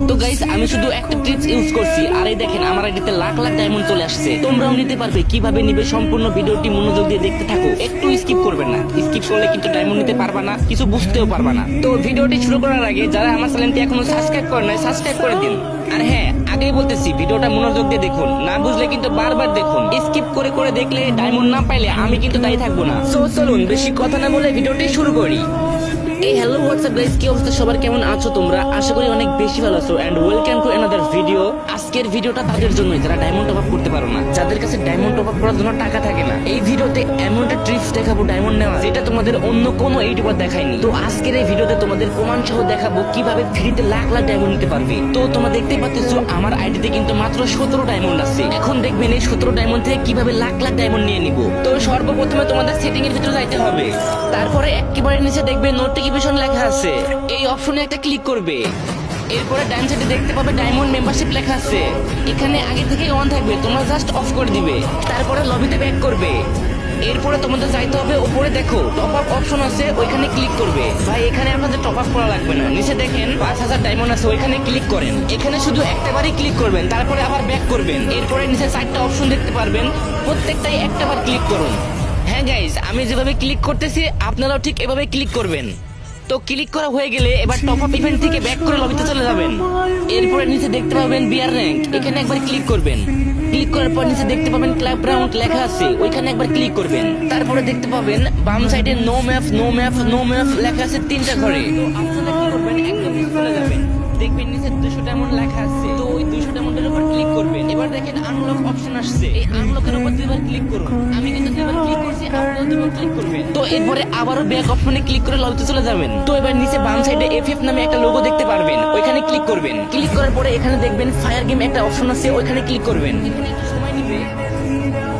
তো গাইস আমি শুধু একটা ট্রিক্স ইউজ করছি, আর এই দেখেন আমার আইডিতে লাখ লাখ ডায়মন্ড চলে আসছে। তোমরাও নিতে পারবে। কিভাবে নিবে সম্পূর্ণ ভিডিওটি মনোযোগ দিয়ে দেখতে থাকো, একটু স্কিপ করবে না। স্কিপ করলে কিন্তু ডায়মন্ড নিতে পারবা না, কিছু বুঝতেও পারবা না। তো ভিডিওটি শুরু করার আগে যারা আমার চ্যানেলটি এখনো সাবস্ক্রাইব করে নাই, সাবস্ক্রাইব করে দিন। আর হ্যাঁ, আগেই বলতেছি ভিডিওটা মনোযোগ দিয়ে দেখুন, না বুঝলে কিন্তু বারবার দেখুন। স্কিপ করে করে দেখলে ডায়মন্ড না পাইলে আমি কিন্তু দায়ী থাকবো না। সো চলুন বেশি কথা না বলে ভিডিওটি শুরু করি। এই হ্যালো হোয়াটসঅ্যাপ গাইস, কি অবস্থা সবার, কেমন আছো তোমরা? আশা করি অনেক বেশি ভালো আছো and welcome to another video. আজকের ভিডিওটা তাদের জন্যই যারা ডায়মন্ড টপ আপ করতে পারো না, যাদের কাছে ডায়মন্ড টপ আপ করার জন্য টাকা থাকে না। এই ভিডিওতে এমন একটা ট্রিক্স দেখাবো ডায়মন্ড নেওয়া, যেটা তোমাদের অন্য কোনো ইউটিউবার দেখায়নি। তো আজকের এই ভিডিওতে তোমাদের প্রমাণ সহ দেখাবো কিভাবে ফ্রিতে লাখ লাখ ডায়মন্ড নিতে পারবে। তো তোমরা দেখতেই পাচ্ছো আমার আইডিতে কিন্তু মাত্র 17 ডায়মন্ড আছে। এখন দেখবেন এই 17 ডায়মন্ড থেকে কিভাবে লাখ লাখ ডায়মন্ড নিয়ে নিব। তো সর্বপ্রথমে তোমাদের সেটিং এর ভিতরে যাইতে হবে। তারপরে একেবারে নিচে দেখবে নোটিফিকেশন লেখা আছে, এই অপশনে একটা ক্লিক করবে। এরপরে ডান সাইডে দেখতে পাবে ডায়মন্ড মেম্বারশিপ লেখা আছে, এখানে আগে থেকে অন থাকবে, তোমরা জাস্ট অফ করে দিবে। তারপরে লবিতে ব্যাক করবে। এরপরে তোমাদের যাইতে হবে উপরে, দেখো টপ আপ অপশন আছে, ওইখানে ক্লিক করবে। ভাই এখানে আপনাদের টপ আপ করা লাগবে না, নিচে দেখেন 5000 ডায়মন্ড আছে, ওইখানে ক্লিক করেন। এখানে শুধু একটাবারই ক্লিক করবেন, তারপরে আবার ব্যাক করবেন। এরপরে নিচে 4টা অপশন দেখতে পারবেন, প্রত্যেকটাই একটাবার ক্লিক করুন। হ্যাঁ গাইজ, আমি যেভাবে ক্লিক করতেছি আপনারাও ঠিক এভাবে ক্লিক করবেন। তো ক্লিক করা হয়ে গেলে এবার টপ আপ ইভেন্ট থেকে ব্যাক করে লবিতে চলে যাবেন। এরপরে নিচে দেখতে পাবেন বিআর র্যাঙ্ক, এখানে একবার ক্লিক করবেন। ক্লিক করার পর নিচে দেখতে পাবেন ক্লাব রাউন্ড লেখা আছে, ওইখানে একবার ক্লিক করবেন। তারপরে দেখতে পাবেন বাম সাইডে no map no map no map লেখা আছে 3টা ঘরে। তো আপনারা কি করবেন, একদম নিচে চলে যাবেন, দেখবেন নিচে 200 ডায়মন্ড লেখা আছে। তো ওই 200 ডায়মন্ডের উপর ক্লিক করবেন। এবার দেখেন আনলক অপশন আসছে, এই আনলকের উপর দুইবার ক্লিক করুন। আমি কিন্তু দুইবার ক্লিক করছি, আপনারাও দুইবার ক্লিক করবেন। তো এরপরে আবারও ব্যাক অপশনে ক্লিক করে লবিতে চলে যাবেন। তো এবার নিচে বাম সাইডে এফএফ নামে একটা লোগো দেখতে পারবেন, ওইখানে ক্লিক করবেন। ক্লিক করার পরে এখানে দেখবেন ফায়ার গেম একটা অপশন আছে, ওইখানে ক্লিক করবেন। এখানে একটু সময় নিবে।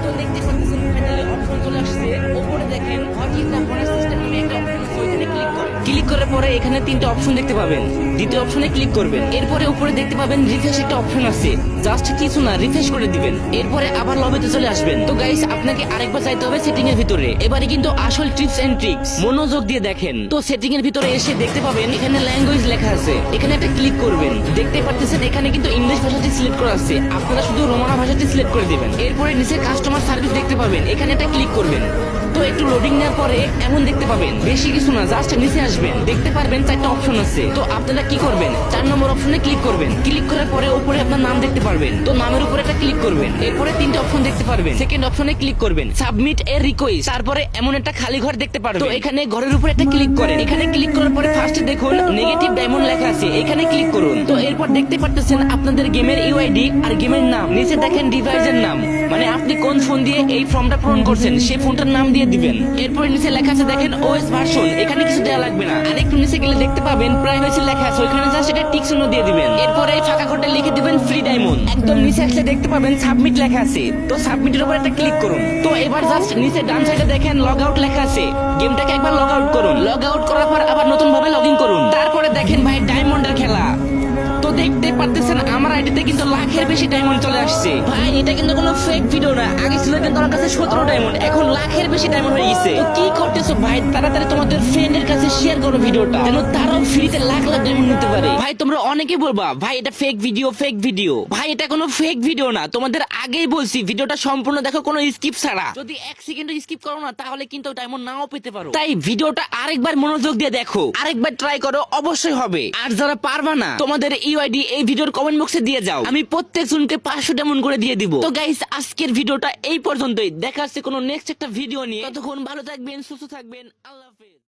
তো দেখতে পাচ্ছেন ফাইনালি অপশন চলে আসছে। উপরে দেখেন what is the bonus system নামে একটা অপশন আছে, ওইখানে ক্লিক করুন। ক্লিক করার পরে এখানে 3টা অপশন দেখতে পাবেন, দ্বিতীয় অপশনে ক্লিক করবেন। এরপরে উপরে দেখতে পাবেন রিফ্রেশ একটা অপশন আছে, জাস্ট কিছু না রিফ্রেশ করে দিবেন। এরপরে আবার লবিতে চলে আসবেন। তো গাইস আপনাকে আরেকবার যাইতে হবে সেটিং এর ভিতরে। এবারে কিন্তু আসল টিপস এন্ড ট্রিক্স, মনোযোগ দিয়ে দেখেন। তো সেটিং এর ভিতরে এসে দেখতে পাবেন এখানে ল্যাঙ্গুয়েজ লেখা আছে, এখানে একটা ক্লিক করবেন। দেখতে পাচ্ছেন এখানে কিন্তু ইংলিশ ভাষাটি সিলেক্ট করা আছে, আপনারা শুধু রোমানা ভাষাটি সিলেক্ট করে দিবেন। এরপরে নিচে কাস্টমার সার্ভিস দেখতে পাবেন, এখানে একটা ক্লিক করবেন। তো একটু লোডিং নেওয়ার পরে এমন দেখতে পাবেন, বেশি কিছু না, জাস্ট নিচে আসবেন, দেখতে পারবেন 4টা অপশন আছে। তো আপনারা কি করবেন, 4 নম্বর অপশনে ক্লিক করবেন। ক্লিক করার পরে উপরে আপনার নাম দেখতে পারবেন, তো নামের উপরে একটা ক্লিক করবেন। এরপরে 3টা অপশন দেখতে পারবেন, সেকেন্ড অপশনে ক্লিক করবেন, সাবমিট এ রিকোয়েস্ট। তারপরে এমন একটা খালি ঘর দেখতে পারবেন, তো এখানে ঘরের উপরে একটা ক্লিক করেন। এখানে ক্লিক করার পরে ফার্স্টে দেখুন নেগেটিভ ডায়মন্ড লেখা আছে, এখানে ক্লিক করুন। তো এরপর দেখতে পাচ্ছেন আপনাদের গেমের ইউআইডি আর গেমের নাম, নিচে দেখেন ডিভাইসের নাম, মানে আপনি কোন ফোন দিয়ে এই ফর্মটা পূরণ করছেন সেই ফোনটার নাম দিয়ে দিবেন। এরপর নিচে লেখা আছে দেখেন ওএস ভার্সন, এখানে কিছু দেওয়া লাগবে না। আর একটু নিচে গেলে দেখতে পাবেন প্রাইভেসি লেখা আছে, ওইখানে জাস্ট এটা টিক চিহ্ন দিয়ে দিবেন। এরপর এই ফাঁকা ঘরটা লিখে দিবেন ফ্রি ডায়মন্ড। একদম নিচে আসলে দেখতে পাবেন সাবমিট লেখা আছে, তো সাবমিটের উপর একটা ক্লিক করুন। তো এবার জাস্ট নিচে ডান সাইডে দেখেন লগ আউট লেখা আছে, গেমটাকে একবার লগ আউট করুন। লগ আউট করার পর আবার নতুন ভাবে লগ ইন করুন। তারপরে দেখেন ভাই ডায়মন্ডের খেলা। তো দেখতে পারতেছেন আমার আইডিতে কিন্তু লাখের বেশি ডায়মন্ড চলে আসছে। ভাই এটা কিন্তু কোনো ফেক ভিডিও না, আগে ছিল কিন্তু আমার কাছে 17 ডায়মন্ড, এখন লাখের বেশি ডায়মন্ড হয়ে গেছে। তো কি করতেছো ভাই, তাড়াতাড়ি তোমাদের ফ্রেন্ডের কাছে শেয়ার করো ভিডিওটা, যেন তারাও ফ্রিতে লাখ লাখ ডায়মন্ড নিতে পারে। ভাই তোমরা অনেকে বলবা ভাই এটা ফেক ভিডিও ফেক ভিডিও, ভাই এটা কোনো ফেক ভিডিও না, তোমাদের আগেই বলছি ভিডিওটা সম্পূর্ণ দেখো, কোনো স্কিপ ছাড়া। যদি 1 সেকেন্ড স্কিপ করো না তাহলে কিন্তু ডায়মন্ড নাও পেতে পারো। তাই ভিডিওটা আরেকবার মনোযোগ দিয়ে দেখো, আরেকবার ট্রাই করো, অবশ্যই হবে। আর যারা পারবা না তোমাদের ইউআইডি এই ভিডিওর কমেন্ট বক্সে দিয়ে যাও, আমি প্রত্যেক জনকে 500 ডায়মন্ড করে দিয়ে দিব। তো গাইস আজকের ভিডিওটা এই পর্যন্তই, দেখা হচ্ছে কোনো নেক্সট একটা ভিডিও নিয়ে। ততক্ষণ ভালো থাকবেন, সুস্থ থাকবেন, আল্লাহ হাফেজ।